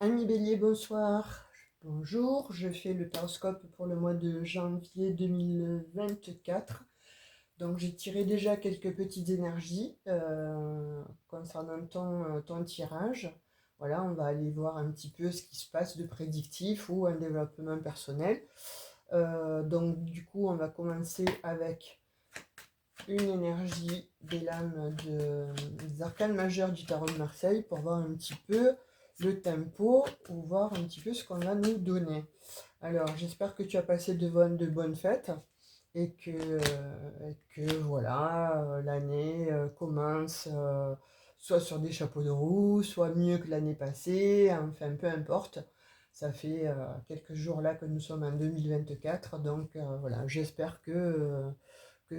Ami Bélier, bonsoir. Bonjour, je fais le horoscope pour le mois de janvier 2024. Donc j'ai tiré déjà quelques petites énergies concernant ton tirage. Voilà, on va aller voir un petit peu ce qui se passe de prédictif ou un développement personnel. Donc du coup, on va commencer avec une énergie des lames des arcanes majeurs du tarot de Marseille pour voir un petit peu le tempo ou voir un petit peu ce qu'on va nous donner. Alors, j'espère que tu as passé de bonnes fêtes et que voilà, l'année commence soit sur des chapeaux de roue, soit mieux que l'année passée, enfin peu importe. Ça fait quelques jours là que nous sommes en 2024, donc voilà, j'espère que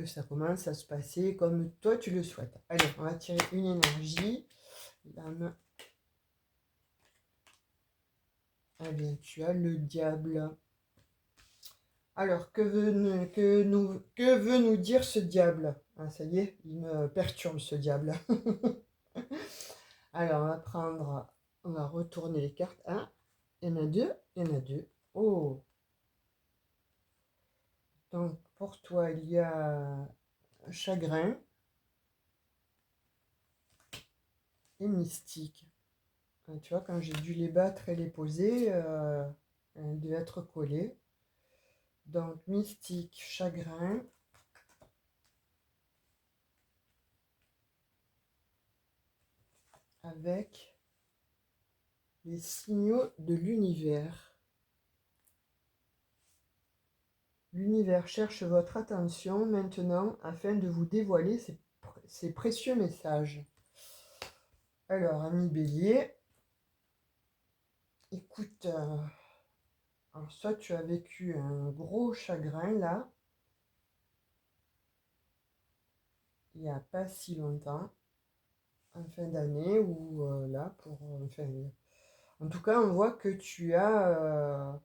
ça commence à se passer comme toi tu le souhaites. Allez, on va tirer une énergie. La main. Eh bien, tu as le diable. Alors, que veut nous dire ce diable? Ah, ça y est, il me perturbe ce diable. Alors, on va retourner les cartes. Un, il y en a deux, il y en a deux. Oh, donc pour toi, il y a chagrin et mystique. Tu vois, quand j'ai dû les battre et les poser, elles devaient être collées. Donc, mystique, chagrin, avec les signaux de l'univers. L'univers cherche votre attention maintenant afin de vous dévoiler ses précieux messages. Alors, ami Bélier, écoute, alors soit tu as vécu un gros chagrin là, il n'y a pas si longtemps, en fin d'année, ou là, enfin, en tout cas, on voit que tu as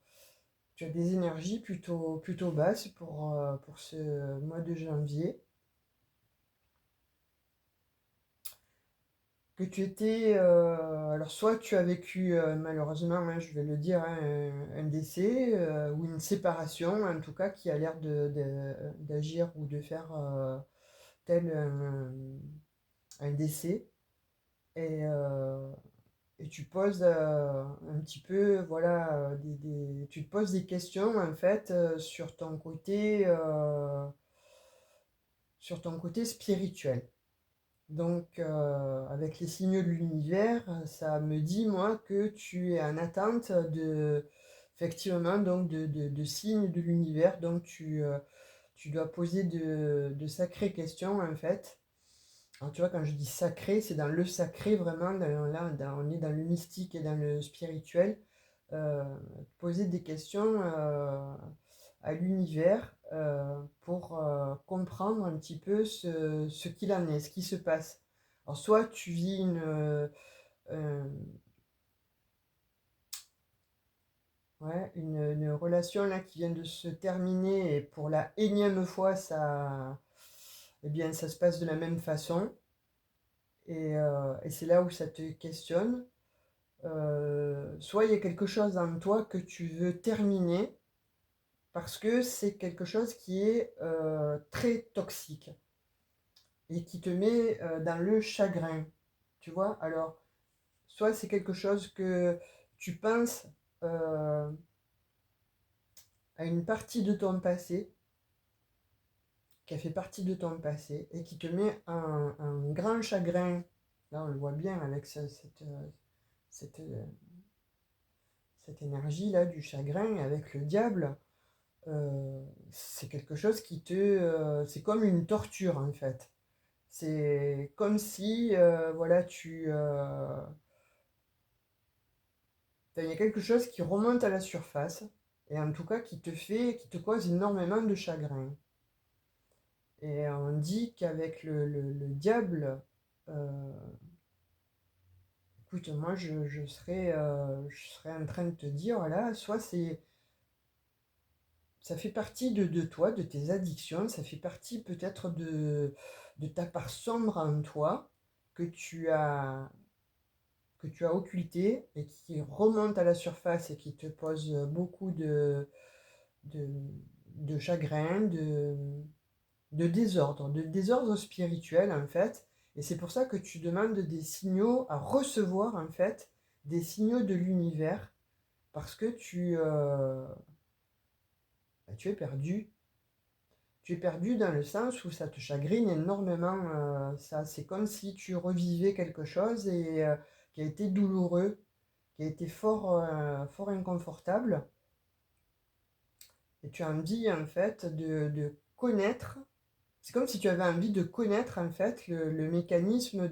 des énergies plutôt basses pour ce mois de janvier. Que tu étais... alors, soit tu as vécu, malheureusement, hein, je vais le dire, hein, un décès ou une séparation, en tout cas, qui a l'air d'agir ou de faire tel un décès. Et, euh, et tu poses un petit peu, voilà, tu te poses des questions, en fait, sur ton côté spirituel. Donc, avec les signaux de l'univers, ça me dit, moi, que tu es en attente effectivement, donc de signes de l'univers. Donc, tu dois poser de sacrées questions, en fait. Alors, tu vois, quand je dis sacré, c'est dans le sacré, vraiment. On est dans le mystique et dans le spirituel. Euh, Poser des questions à l'univers pour comprendre un petit peu ce qu'il en est, ce qui se passe. Alors, soit tu vis euh, une relation là qui vient de se terminer et pour la énième fois, eh bien, ça se passe de la même façon. Et c'est là où ça te questionne. Soit il y a quelque chose en toi que tu veux terminer parce que c'est quelque chose qui est très toxique et qui te met dans le chagrin. Tu vois? Alors, soit c'est quelque chose que tu penses euh, à une partie de ton passé, qui a fait partie de ton passé, et qui te met un grand chagrin. Là, on le voit bien avec cette, cette énergie-là du chagrin, avec le diable. C'est quelque chose c'est comme une torture, en fait. C'est comme si, voilà, il y a quelque chose qui remonte à la surface, et en tout cas qui te cause énormément de chagrin. Et on dit qu'avec le diable, euh, écoute, moi je serais en train de te dire, là, soit ça fait partie de toi, de tes addictions, ça fait partie peut-être de ta part sombre en toi, que tu as que tu as occultées et qui remontent à la surface et qui te posent beaucoup de, de chagrin, de désordre spirituel en fait. Et c'est pour ça que tu demandes des signaux à recevoir en fait, des signaux de l'univers, parce que tu es perdu. Tu es perdu dans le sens où ça te chagrine énormément. Ça, c'est comme si tu revivais quelque chose qui a été douloureux, qui a été fort inconfortable. Et tu as envie en fait de connaître. C'est comme si tu avais envie de connaître en fait le mécanisme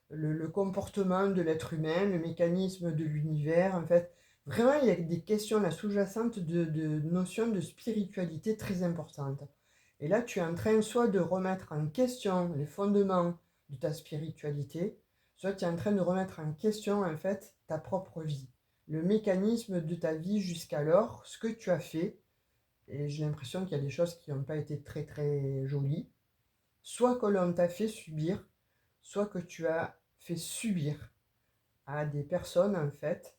le comportement de l'être humain, le mécanisme de l'univers. En fait, vraiment, il y a des questions là sous-jacentes de notions de spiritualité très importantes. Et là, tu es en train soit de remettre en question les fondements de ta spiritualité, soit tu es en train de remettre en question en fait ta propre vie, le mécanisme de ta vie jusqu'alors, ce que tu as fait. Et j'ai l'impression qu'il y a des choses qui n'ont pas été très très jolies, soit que l'on t'a fait subir, soit que tu as fait subir à des personnes en fait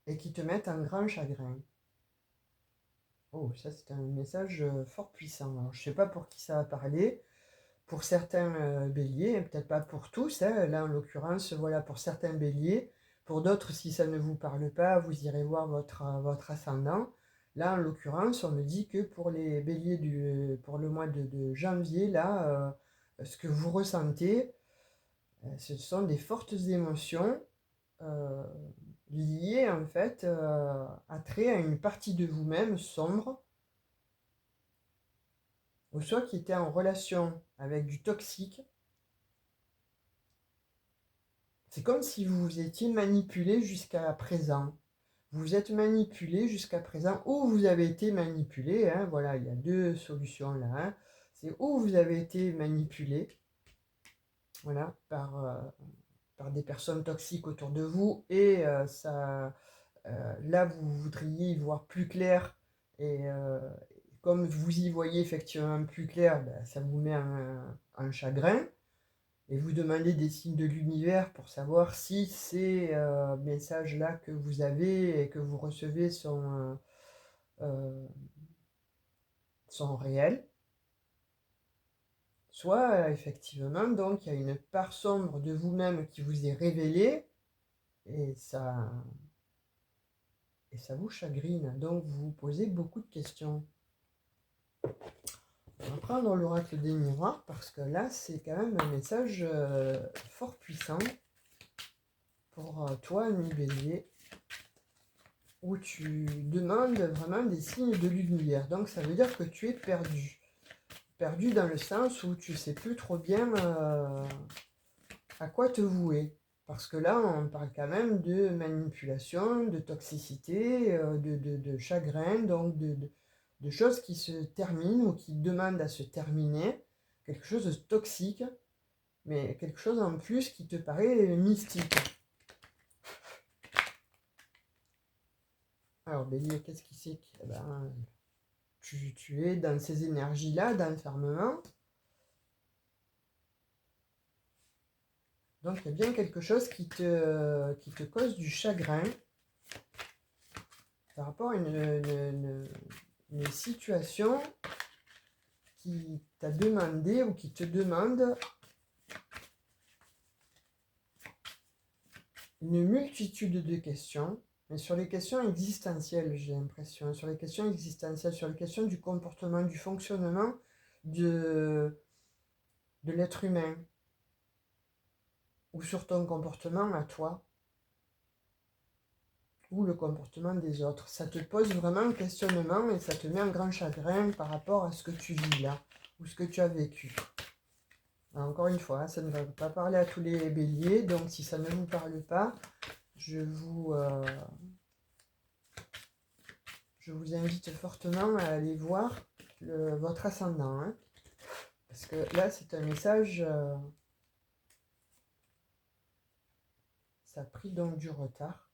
et qui te mettent en grand chagrin. Oh, ça c'est un message fort puissant. Alors, je ne sais pas pour qui ça va parler. Pour certains béliers, peut-être pas pour tous. Hein. Là, en l'occurrence, voilà, pour certains béliers. Pour d'autres, si ça ne vous parle pas, vous irez voir votre ascendant. Là, en l'occurrence, on me dit que pour les béliers pour le mois de janvier, là, ce que vous ressentez, ce sont des fortes émotions euh, liées en fait à trait à une partie de vous-même sombre, ou soit qui était en relation avec du toxique. C'est comme si vous vous étiez manipulé jusqu'à présent. Vous vous êtes manipulé jusqu'à présent, ou vous avez été manipulé. Hein, voilà, il y a deux solutions là. Hein. C'est où vous avez été manipulé, voilà, par des personnes toxiques autour de vous, et là, vous voudriez y voir plus clair, et comme vous y voyez effectivement plus clair, ben, ça vous met en chagrin, et vous demandez des signes de l'univers pour savoir si ces messages-là que vous avez et que vous recevez sont réels. Soit effectivement, donc, il y a une part sombre de vous-même qui vous est révélée, et ça vous chagrine, donc vous vous posez beaucoup de questions. On va prendre l'oracle des miroirs parce que là, c'est quand même un message fort puissant pour toi, mi bélier, où tu demandes vraiment des signes de l'univers. Donc ça veut dire que tu es perdu. Perdu dans le sens où tu sais plus trop bien à quoi te vouer. Parce que là, on parle quand même de manipulation, de toxicité, de chagrin, donc de choses qui se terminent ou qui demandent à se terminer. Quelque chose de toxique, mais quelque chose en plus qui te paraît mystique. Alors, Bélier, qu'est-ce qui c'est que tu es dans ces énergies-là d'enfermement. Donc, il y a bien quelque chose qui te cause du chagrin par rapport à une situation qui t'a demandé ou qui te demande une multitude de questions, mais sur les questions existentielles, j'ai l'impression, sur les questions existentielles, sur les questions du comportement, du fonctionnement de l'être humain, ou sur ton comportement à toi, ou le comportement des autres. Ça te pose vraiment un questionnement et ça te met en grand chagrin par rapport à ce que tu vis là, ou ce que tu as vécu. Alors, encore une fois, ça ne va pas parler à tous les béliers, donc si ça ne vous parle pas, je vous invite fortement à aller voir votre ascendant. Hein, parce que là, c'est un message, ça a pris donc du retard.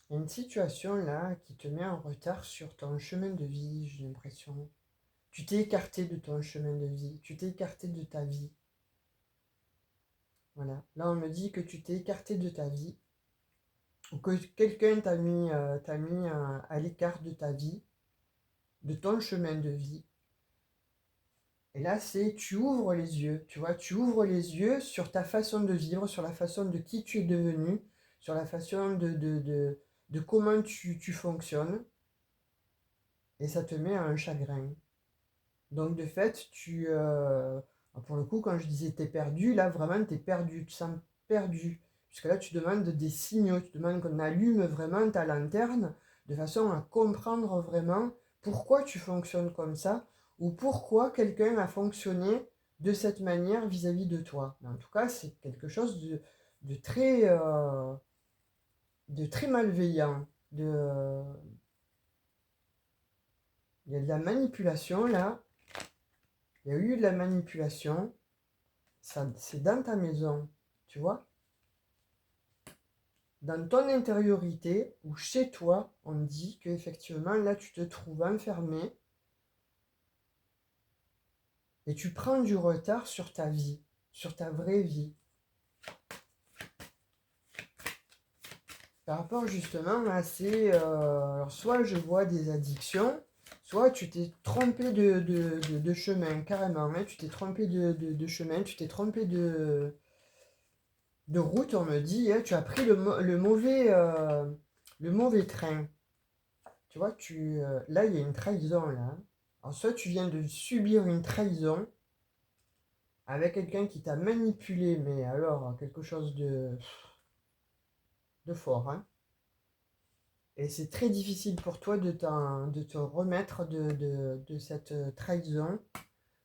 Il y a une situation là qui te met en retard sur ton chemin de vie, j'ai l'impression. Tu t'es écarté de ton chemin de vie, tu t'es écarté de ta vie. Voilà. Là, on me dit que tu t'es écarté de ta vie, ou que quelqu'un t'a mis à l'écart de ta vie, de ton chemin de vie. Et là, c'est tu ouvres les yeux, tu vois, tu ouvres les yeux sur ta façon de vivre, sur la façon de qui tu es devenu, sur la façon de comment tu fonctionnes, et ça te met à un chagrin. Donc, de fait, pour le coup, quand je disais t'es perdu, là, vraiment, t'es perdu, tu te sens perdu. Puisque là, tu demandes des signaux, tu demandes qu'on allume vraiment ta lanterne de façon à comprendre vraiment pourquoi tu fonctionnes comme ça ou pourquoi quelqu'un a fonctionné de cette manière vis-à-vis de toi. Mais en tout cas, c'est quelque chose de de très malveillant. Il y a de la manipulation là, il y a eu de la manipulation. Ça, c'est dans ta maison, tu vois, dans ton intériorité ou chez toi, on dit qu'effectivement, là, tu te trouves enfermé et tu prends du retard sur ta vie, sur ta vraie vie. Par rapport justement à ces... alors soit je vois des addictions, soit tu t'es trompé de chemin, carrément, hein, tu t'es trompé de chemin, tu t'es trompé de route, on me dit, hein, tu as pris le mauvais train. Tu vois, là, il y a une trahison, là, hein. Alors, soit tu viens de subir une trahison avec quelqu'un qui t'a manipulé, mais alors, quelque chose de fort, hein. Et c'est très difficile pour toi de te remettre de cette trahison.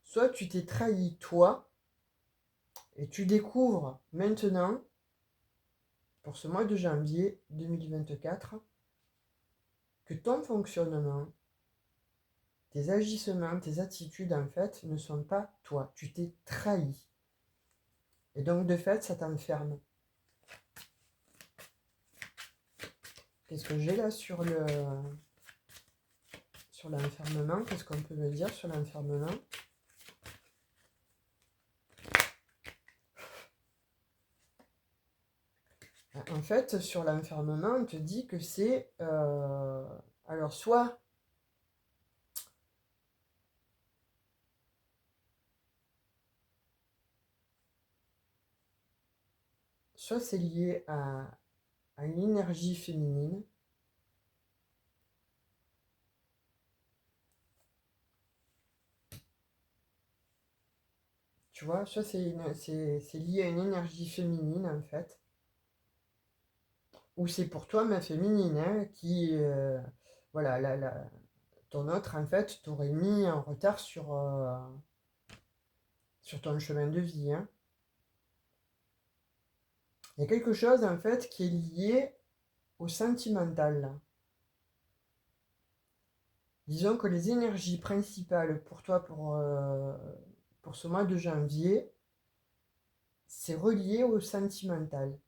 Soit tu t'es trahi toi, et tu découvres maintenant, pour ce mois de janvier 2024, que ton fonctionnement, tes agissements, tes attitudes, en fait, ne sont pas toi. Tu t'es trahi. Et donc, de fait, ça t'enferme. Qu'est-ce que j'ai là sur l'enfermement? Qu'est-ce qu'on peut me dire sur l'enfermement? En fait, sur l'enfermement, on te dit que c'est... alors, soit c'est lié à une énergie féminine, tu vois, soit c'est lié à une énergie féminine, en fait, ou c'est pour toi, ma féminine, hein, voilà, ton autre, en fait, t'aurait mis en retard sur ton chemin de vie, hein. Il y a quelque chose, en fait, qui est lié au sentimental, là. Disons que les énergies principales pour toi, pour ce mois de janvier, c'est relié au sentimental,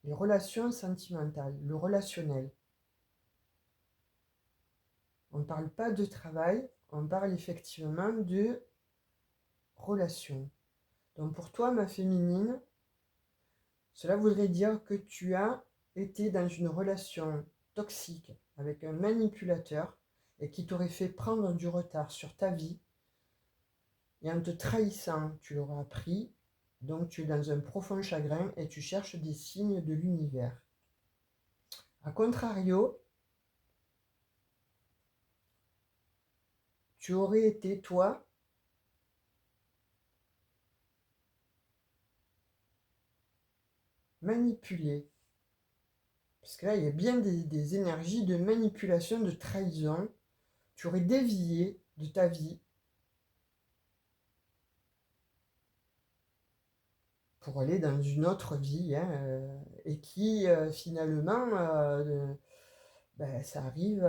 les relations sentimentales, le relationnel. On ne parle pas de travail, on parle effectivement de relation. Donc pour toi, ma féminine, cela voudrait dire que tu as été dans une relation toxique avec un manipulateur et qui t'aurait fait prendre du retard sur ta vie. Et en te trahissant, tu l'auras appris. Donc tu es dans un profond chagrin et tu cherches des signes de l'univers. A contrario, tu aurais été, toi, manipulé. Parce que là, il y a bien des énergies de manipulation, de trahison. Tu aurais dévié de ta vie pour aller dans une autre vie, hein, et qui, finalement, ben, ça arrive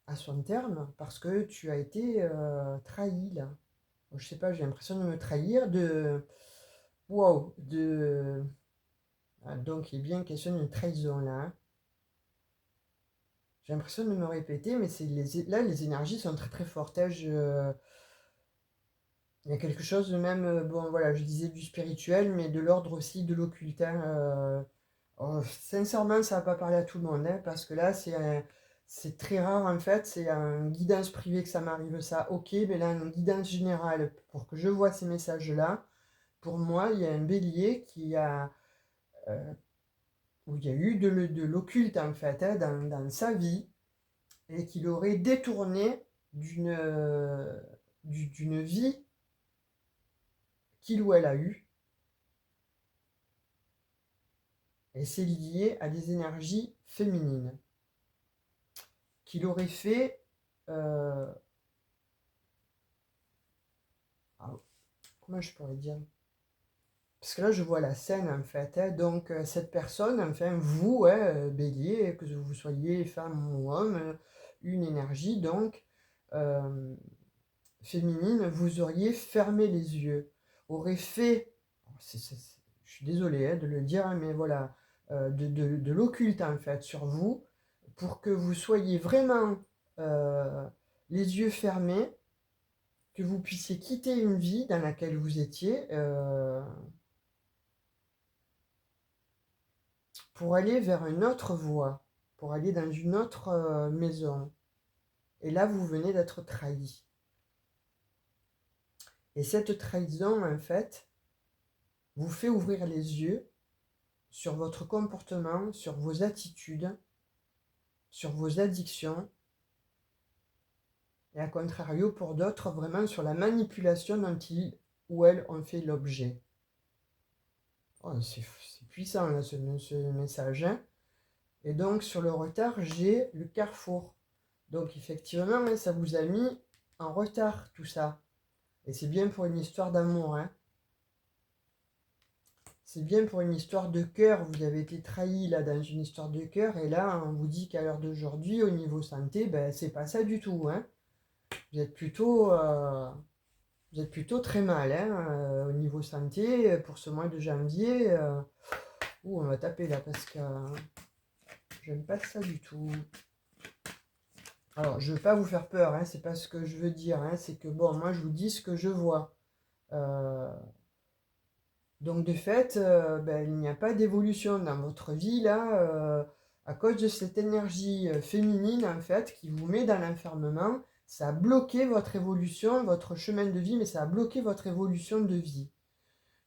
à son terme parce que tu as été trahi, là. Je sais pas, j'ai l'impression de me trahir, Wow, donc il est bien question d'une trahison, là, hein. J'ai l'impression de me répéter, mais là, les énergies sont très très fortes, hein. Il y a quelque chose de même, bon voilà, je disais du spirituel, mais de l'ordre aussi de l'occulte, hein. Oh, sincèrement, ça va pas parler à tout le monde, hein, parce que là, c'est très rare en fait. C'est un guidance privé que ça m'arrive ça, ok, mais là, une guidance générale pour que je vois ces messages-là. Pour moi, il y a un bélier euh, où il y a eu de l'occulte en fait, hein, dans sa vie, et qu'il aurait détourné d'une vie qu'il ou elle a eue. Et c'est lié à des énergies féminines qu'il aurait fait. euh, ah, comment je pourrais dire? Parce que là, je vois la scène en fait, hein. Donc, cette personne, enfin, vous, hein, bélier, que vous soyez femme ou homme, une énergie donc euh, féminine, vous auriez fermé les yeux, aurait fait. Je suis désolé, hein, de le dire, hein, mais voilà, de l'occulte en fait sur vous, pour que vous soyez vraiment euh, les yeux fermés, que vous puissiez quitter une vie dans laquelle vous étiez, pour aller vers une autre voie, pour aller dans une autre maison. Et là, vous venez d'être trahi. Et cette trahison, en fait, vous fait ouvrir les yeux sur votre comportement, sur vos attitudes, sur vos addictions, et à contrario, pour d'autres, vraiment sur la manipulation dont ils ou elles ont fait l'objet. Oh, c'est puissant, là, ce message, hein. Et donc, sur le retard, j'ai le carrefour. Donc, effectivement, hein, ça vous a mis en retard, tout ça. Et c'est bien pour une histoire d'amour, hein. C'est bien pour une histoire de cœur. Vous avez été trahi, là, dans une histoire de cœur. Et là, on vous dit qu'à l'heure d'aujourd'hui, au niveau santé, ben, c'est pas ça du tout, hein. Vous êtes plutôt, euh, vous êtes plutôt très mal, hein, au niveau santé, pour ce mois de janvier. Ouh, on va taper, là, parce que j'aime pas ça du tout. Alors, je ne veux pas vous faire peur, hein, c'est pas ce que je veux dire, hein, c'est que bon, moi je vous dis ce que je vois. Euh, donc de fait, ben, il n'y a pas d'évolution dans votre vie là, à cause de cette énergie féminine en fait qui vous met dans l'enfermement. Ça a bloqué votre évolution, votre chemin de vie, mais ça a bloqué votre évolution de vie.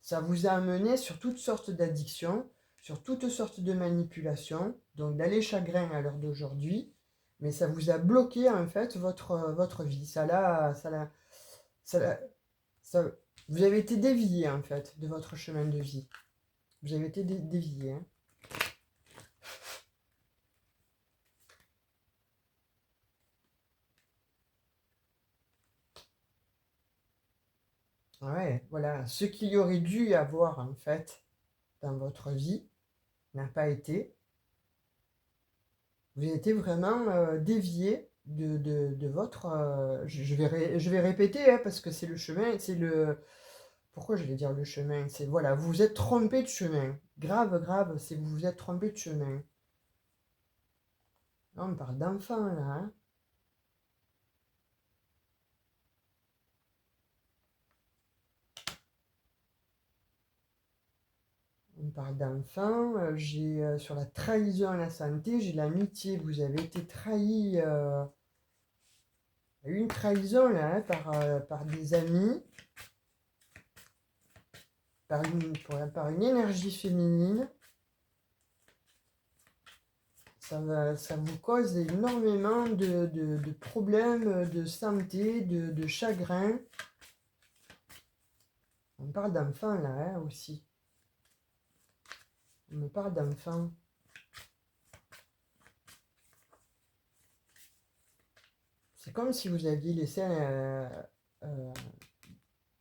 Ça vous a amené sur toutes sortes d'addictions, sur toutes sortes de manipulations, donc d'aller chagrin à l'heure d'aujourd'hui, mais ça vous a bloqué en fait votre vie. Ça l'a- ça- vous avez été dévié en fait de votre chemin de vie. Vous avez été dévié, hein. Ouais, voilà. Ce qu'il y aurait dû y avoir en fait dans votre vie n'a pas été. Vous avez été vraiment dévié de votre. Je vais répéter, hein, parce que c'est le chemin, c'est le. Pourquoi je vais dire le chemin? C'est voilà, vous vous êtes trompé de chemin. Grave, grave, c'est vous vous êtes trompé de chemin. Là, on parle d'enfant là, hein. On parle d'enfant. J'ai sur la trahison à la santé, j'ai l'amitié. Vous avez été trahi. Une trahison là, hein, par des amis, par une énergie féminine. Ça vous cause énormément de problèmes de santé, de chagrin. On parle d'enfants là, hein, aussi. On me parle d'enfants. C'est comme si vous aviez laissé euh,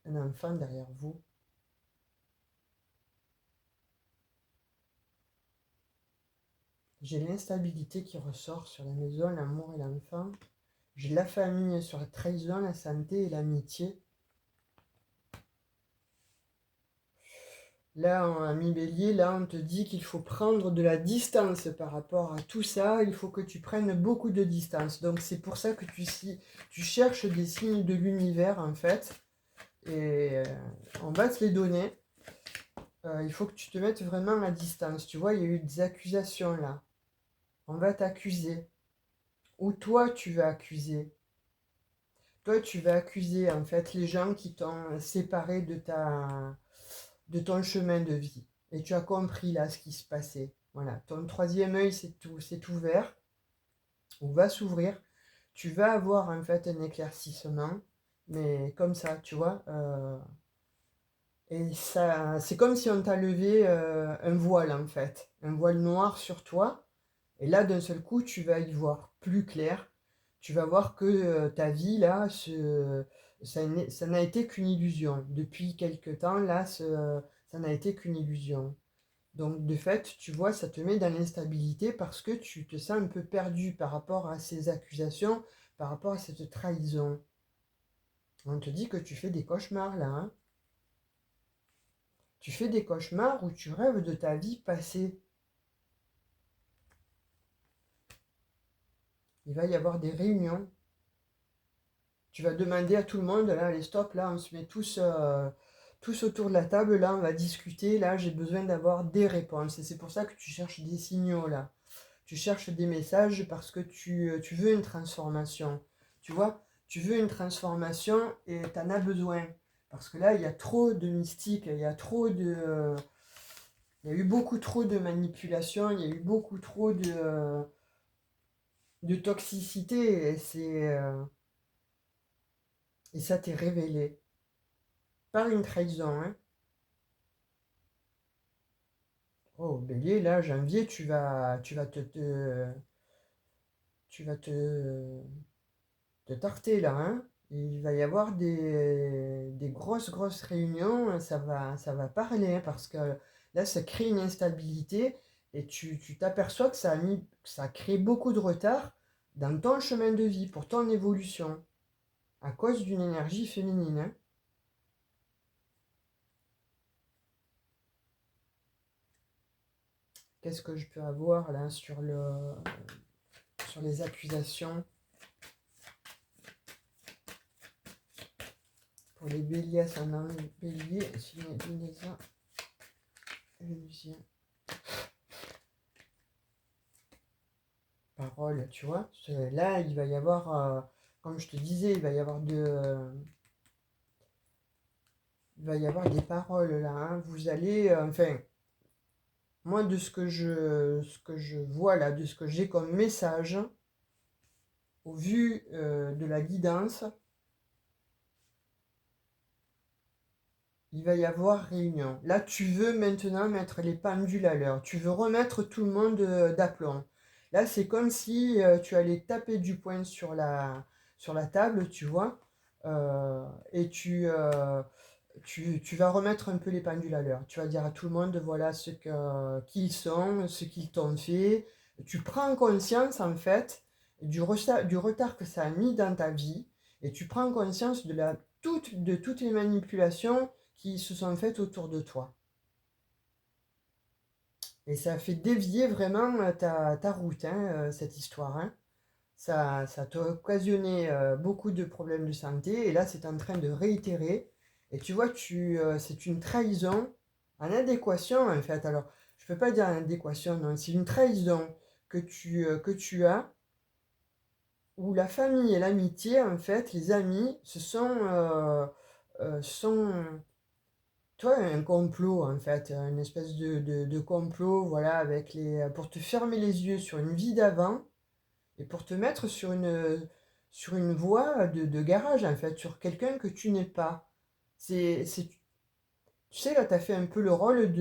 un enfant derrière vous. J'ai l'instabilité qui ressort sur la maison, l'amour et l'enfant. J'ai la famille sur la trahison, la santé et l'amitié. Là, en ami bélier, là, on te dit qu'il faut prendre de la distance par rapport à tout ça. Il faut que tu prennes beaucoup de distance. Donc, c'est pour ça que tu cherches des signes de l'univers, en fait. Et on va te les donner. Il faut que tu te mettes vraiment à distance. Tu vois, il y a eu des accusations, là. On va t'accuser. Ou toi, tu vas accuser. Toi, tu vas accuser, en fait, les gens qui t'ont séparé de ton chemin de vie. Et tu as compris là ce qui se passait. Voilà, ton troisième œil c'est ouvert, ou va s'ouvrir. Tu vas avoir en fait un éclaircissement, mais comme ça, tu vois. Et ça, c'est comme si on t'a levé un voile en fait, un voile noir sur toi. Et là, d'un seul coup, tu vas y voir plus clair. Tu vas voir que ta vie là, ça n'a été qu'une illusion. Depuis quelque temps là, ça n'a été qu'une illusion. Donc de fait, tu vois, ça te met dans l'instabilité parce que tu te sens un peu perdu par rapport à ces accusations, par rapport à cette trahison. On te dit que tu fais des cauchemars là, hein. Tu fais des cauchemars où tu rêves de ta vie passée. Il va y avoir des réunions. Tu vas demander à tout le monde, là, allez stop, là, on se met tous autour de la table, là, on va discuter, là, j'ai besoin d'avoir des réponses. Et c'est pour ça que tu cherches des signaux, là. Tu cherches des messages parce que tu veux une transformation. Tu vois, tu veux une transformation et tu en as besoin. Parce que là, il y a trop de mystique, il y a trop de... il y a eu beaucoup trop de manipulation, il y a eu beaucoup trop de toxicité et ça t'est révélé. Par une trahison, hein. Oh, bélier, là, janvier, tu vas te tarter, là, hein. Il va y avoir des grosses, grosses réunions, ça va parler, hein, parce que là, ça crée une instabilité et tu t'aperçois que que ça a créé beaucoup de retard dans ton chemin de vie, pour ton évolution, à cause d'une énergie féminine, hein. Qu'est-ce que je peux avoir là sur les accusations pour les béliers ascendant bélier, signe lunaison, vénusien. Parole, tu vois. Là, il va y avoir, comme je te disais, il va y avoir des paroles là, hein. Vous allez, enfin, moi de ce que je vois là, de ce que j'ai comme message, au vu de la guidance, il va y avoir réunion. Là, tu veux maintenant mettre les pendules à l'heure. Tu veux remettre tout le monde d'aplomb. Là, c'est comme si tu allais taper du poing sur la table, tu vois, et tu vas remettre un peu les pendules à l'heure. Tu vas dire à tout le monde, voilà qu'ils sont, ce qu'ils t'ont fait. Tu prends conscience, en fait, du retard que ça a mis dans ta vie, et tu prends conscience de toutes les manipulations qui se sont faites autour de toi. Et ça a fait dévier vraiment ta route, hein, cette histoire, hein. Ça t'a occasionné beaucoup de problèmes de santé, et là, c'est en train de réitérer. Et tu vois, c'est une trahison en adéquation, en fait. Alors, je ne peux pas dire en adéquation, non, c'est une trahison que tu as, où la famille et l'amitié, en fait, les amis, sont toi, un complot, en fait, une espèce de complot, voilà, pour te fermer les yeux sur une vie d'avant et pour te mettre sur une voie de garage, en fait, sur quelqu'un que tu n'es pas. Tu sais, là, tu as fait un peu le rôle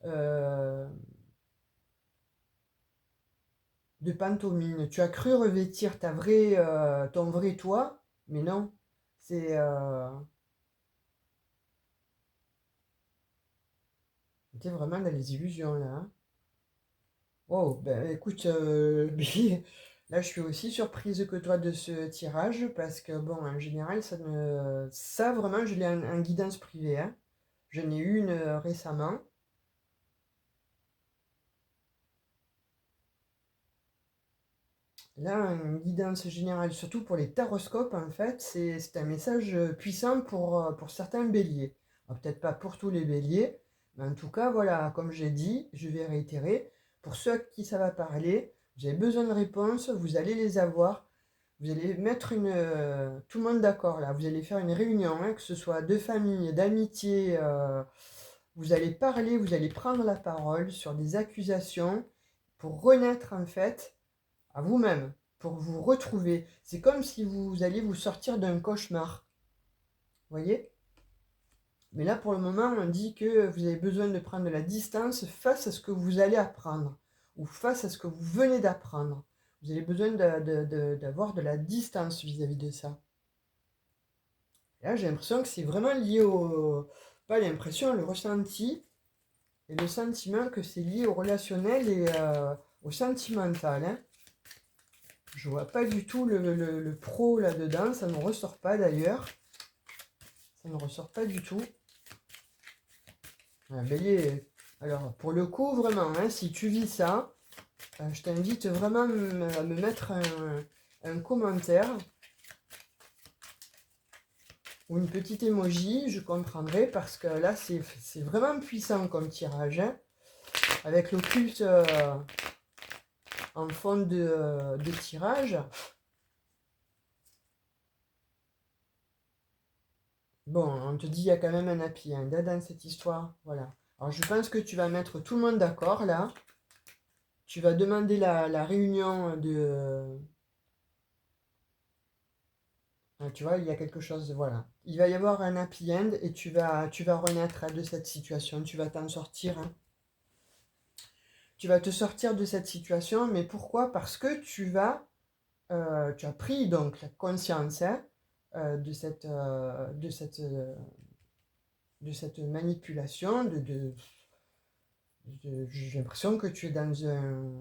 euh, de pantomime. Tu as cru revêtir ton vrai toi, mais non. C'est, t'es vraiment dans les illusions, là, hein. Wow, ben écoute, là je suis aussi surprise que toi de ce tirage parce que bon, en général, ça vraiment, je l'ai en guidance privée, hein. J'en ai eu une récemment. Là, une guidance générale, surtout pour les taroscopes, en fait, c'est un message puissant pour certains béliers. Alors, peut-être pas pour tous les béliers, mais en tout cas, voilà, comme j'ai dit, je vais réitérer, pour ceux à qui ça va parler, vous avez besoin de réponses, vous allez les avoir, vous allez mettre tout le monde d'accord là, vous allez faire une réunion, hein, que ce soit de famille, d'amitié, vous allez parler, vous allez prendre la parole sur des accusations pour renaître en fait à vous-même, pour vous retrouver. C'est comme si vous alliez vous sortir d'un cauchemar. Vous voyez? Mais là, pour le moment, on dit que vous avez besoin de prendre de la distance face à ce que vous allez apprendre, ou face à ce que vous venez d'apprendre. Vous avez besoin d'avoir de la distance vis-à-vis de ça. Et là, j'ai l'impression que c'est vraiment lié au... Pas l'impression, le ressenti, et le sentiment que c'est lié au relationnel et au sentimental. Hein. Je vois pas du tout le pro là-dedans, ça ne ressort pas d'ailleurs. Ça ne ressort pas du tout. Bélier, alors pour le coup, vraiment, hein, si tu vis ça, je t'invite vraiment à me mettre un commentaire ou une petite emoji, je comprendrai, parce que là, c'est vraiment puissant comme tirage. Hein, avec l'occulte en fond de tirage. Bon, on te dit il y a quand même un happy end dans cette histoire. Voilà. Alors je pense que tu vas mettre tout le monde d'accord là. Tu vas demander la réunion de... tu vois, il y a quelque chose, voilà. Il va y avoir un happy end et tu vas renaître de cette situation. Tu vas t'en sortir. Hein. Tu vas te sortir de cette situation, mais pourquoi? Parce que tu as pris donc la conscience hein, de cette manipulation, j'ai l'impression que tu es dans un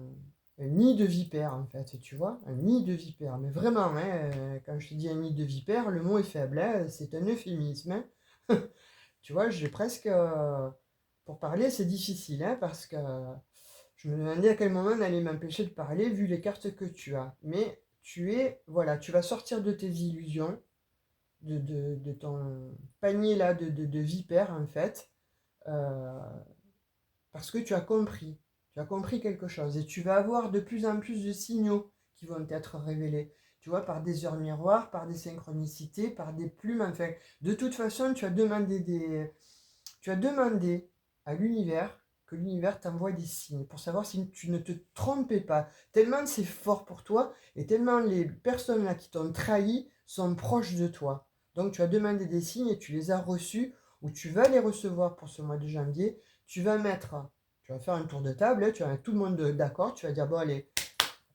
nid de vipère, en fait, tu vois, un nid de vipère. Mais vraiment, hein, quand je te dis un nid de vipère, le mot est faible, hein, c'est un euphémisme. Hein. Tu vois, j'ai presque... pour parler, c'est difficile, hein, parce que je me demandais à quel moment on allait m'empêcher de parler, vu les cartes que tu as. Mais voilà, tu vas sortir de tes illusions, de ton panier là de vipères, en fait. Euh, Parce que tu as compris. Tu as compris quelque chose. Et tu vas avoir de plus en plus de signaux qui vont être révélés. Tu vois, par des heures miroirs, par des synchronicités, par des plumes. Enfin, de toute façon, tu as demandé à l'univers que l'univers t'envoie des signes pour savoir si tu ne te trompais pas. Tellement c'est fort pour toi et tellement les personnes là qui t'ont trahi sont proches de toi. Donc tu as demandé des signes et tu les as reçus ou tu vas les recevoir pour ce mois de janvier. Tu vas faire un tour de table, hein, tu vas mettre tout le monde d'accord, tu vas dire bon allez,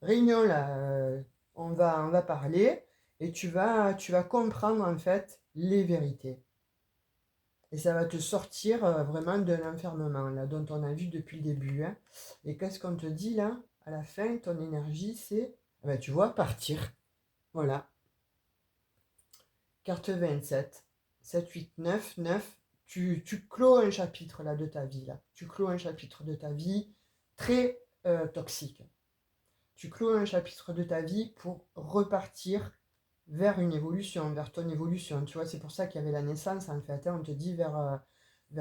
réunion là, on va parler et tu vas comprendre en fait les vérités. Et ça va te sortir vraiment de l'enfermement là, dont on a vu depuis le début. Hein. Et qu'est-ce qu'on te dit là? À la fin, ton énergie, c'est, tu vois, partir. Voilà. Carte 27. 7, 8, 9, 9. Tu clôt un chapitre là de ta vie. Là. Tu clôt un chapitre de ta vie très toxique. Tu clôt un chapitre de ta vie pour repartir vers une évolution, vers ton évolution. Tu vois, c'est pour ça qu'il y avait la naissance, en fait. Hein. On te dit vers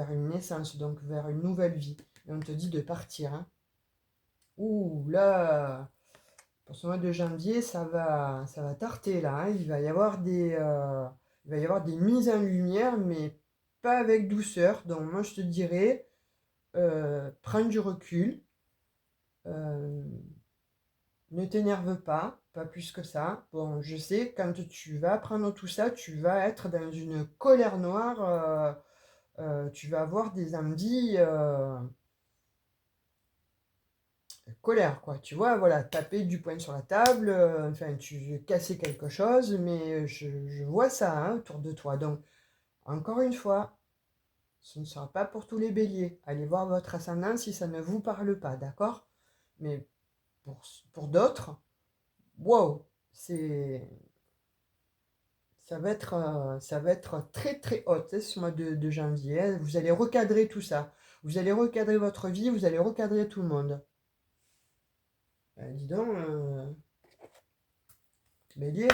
une naissance, donc vers une nouvelle vie. Et on te dit de partir. Hein. Ouh, là, pour ce mois de janvier, ça va tarter, là. Hein. Il va y avoir des mises en lumière, mais pas avec douceur. Donc, moi, je te dirais, prends du recul. Euh, Ne t'énerve pas plus que ça. Bon, je sais, quand tu vas apprendre tout ça, tu vas être dans une colère noire, tu vas avoir des envies, colère, quoi. Tu vois, voilà, taper du poing sur la table, enfin, tu veux casser quelque chose, mais je vois ça hein, autour de toi. Donc, encore une fois, ce ne sera pas pour tous les béliers. Allez voir votre ascendant si ça ne vous parle pas, d'accord? Mais pour d'autres, wow, c'est ça va être très très haute hein, ce mois de janvier. Hein. Vous allez recadrer tout ça. Vous allez recadrer votre vie, vous allez recadrer tout le monde. Dis donc, Bélier,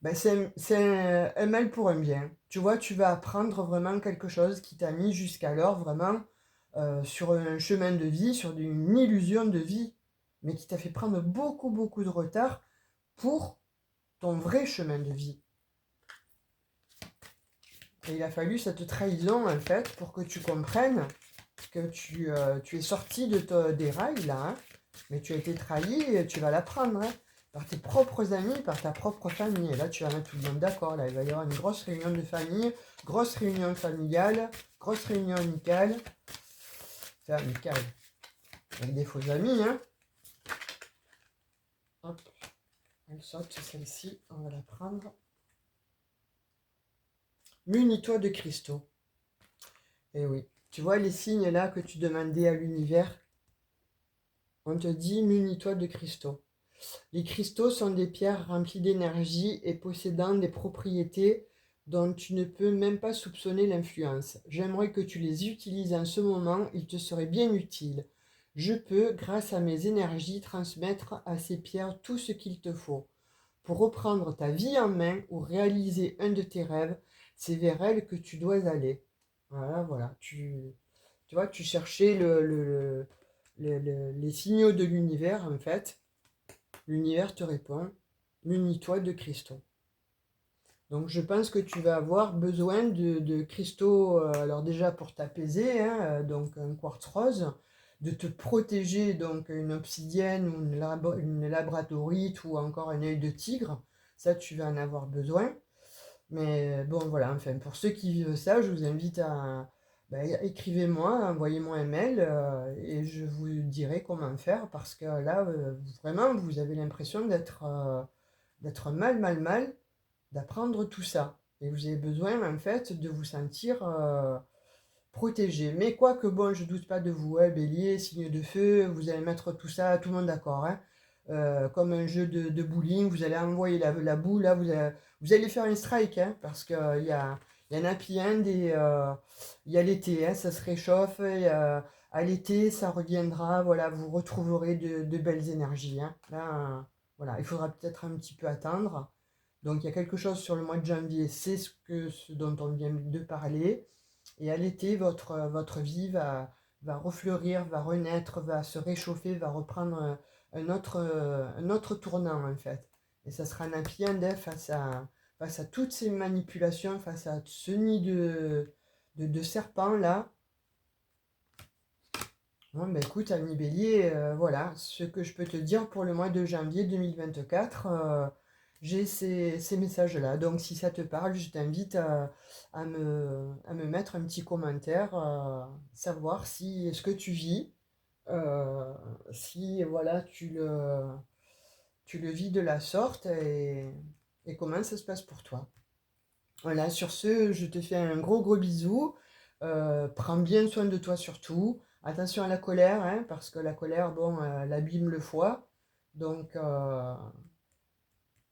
ben c'est un mal pour un bien. Tu vois, tu vas apprendre vraiment quelque chose qui t'a mis jusqu'alors vraiment sur un chemin de vie, sur une illusion de vie, mais qui t'a fait prendre beaucoup beaucoup de retard pour ton vrai chemin de vie. Et il a fallu cette trahison, en fait, pour que tu comprennes que tu es sorti des rails, là, hein, mais tu as été trahi et tu vas l'apprendre, hein, par tes propres amis, par ta propre famille. Et là, tu vas mettre tout le monde d'accord, là. Il va y avoir une grosse réunion de famille, grosse réunion familiale, grosse réunion amicale. C'est amical. Avec des faux amis, hein. Hop, elle saute, celle-ci, on va la prendre. Munis-toi de cristaux. Eh oui. Tu vois les signes là que tu demandais à l'univers? On te dit munis-toi de cristaux. Les cristaux sont des pierres remplies d'énergie et possédant des propriétés dont tu ne peux même pas soupçonner l'influence. J'aimerais que tu les utilises en ce moment, ils te seraient bien utiles. Je peux, grâce à mes énergies, transmettre à ces pierres tout ce qu'il te faut. Pour reprendre ta vie en main ou réaliser un de tes rêves, c'est vers elles que tu dois aller. Voilà, voilà. Tu vois, tu cherchais les signaux de l'univers, en fait. L'univers te répond, munis-toi de cristaux. Donc je pense que tu vas avoir besoin de cristaux, alors déjà pour t'apaiser, hein, donc un quartz rose, de te protéger, donc une obsidienne ou une labradorite ou encore un œil de tigre, ça tu vas en avoir besoin. Mais bon voilà, enfin pour ceux qui vivent ça, je vous invite à écrivez-moi, envoyez-moi un mail et je vous dirai comment faire parce que là vraiment vous avez l'impression d'être mal d'apprendre tout ça. Et vous avez besoin, en fait, de vous sentir protégé. Mais quoique, bon, je doute pas de vous, hein, bélier, signe de feu, vous allez mettre tout ça, tout le monde d'accord. Hein. Comme un jeu de bowling, vous allez envoyer la boule, là, vous allez faire une strike, hein, parce qu'il y a un happy end et il y a l'été, hein, ça se réchauffe, et, à l'été, ça reviendra, voilà, vous retrouverez de belles énergies. Hein. Là, voilà, il faudra peut-être un petit peu attendre. Donc il y a quelque chose sur le mois de janvier, c'est ce dont on vient de parler. Et à l'été, votre vie va refleurir, va renaître, va se réchauffer, va reprendre un autre tournant en fait. Et ça sera un happy end hein, face à toutes ces manipulations, face à ce nid de serpents là. Bon, ben écoute, ami Bélier, voilà ce que je peux te dire pour le mois de janvier 2024. J'ai ces messages-là. Donc, si ça te parle, je t'invite à me mettre un petit commentaire, savoir si ce que tu vis, euh, si voilà, tu le vis de la sorte et comment ça se passe pour toi. Voilà, sur ce, je te fais un gros gros bisou. Prends bien soin de toi surtout. Attention à la colère, hein, parce que la colère, bon, elle abîme le foie. Donc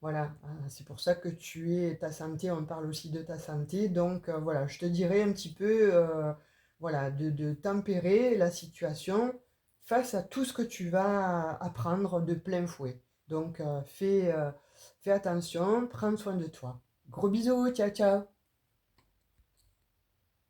voilà, c'est pour ça que tu es ta santé, on parle aussi de ta santé. Donc voilà, je te dirais un petit peu voilà, de tempérer la situation face à tout ce que tu vas apprendre de plein fouet. Donc fais attention, prends soin de toi. Gros bisous, ciao ciao.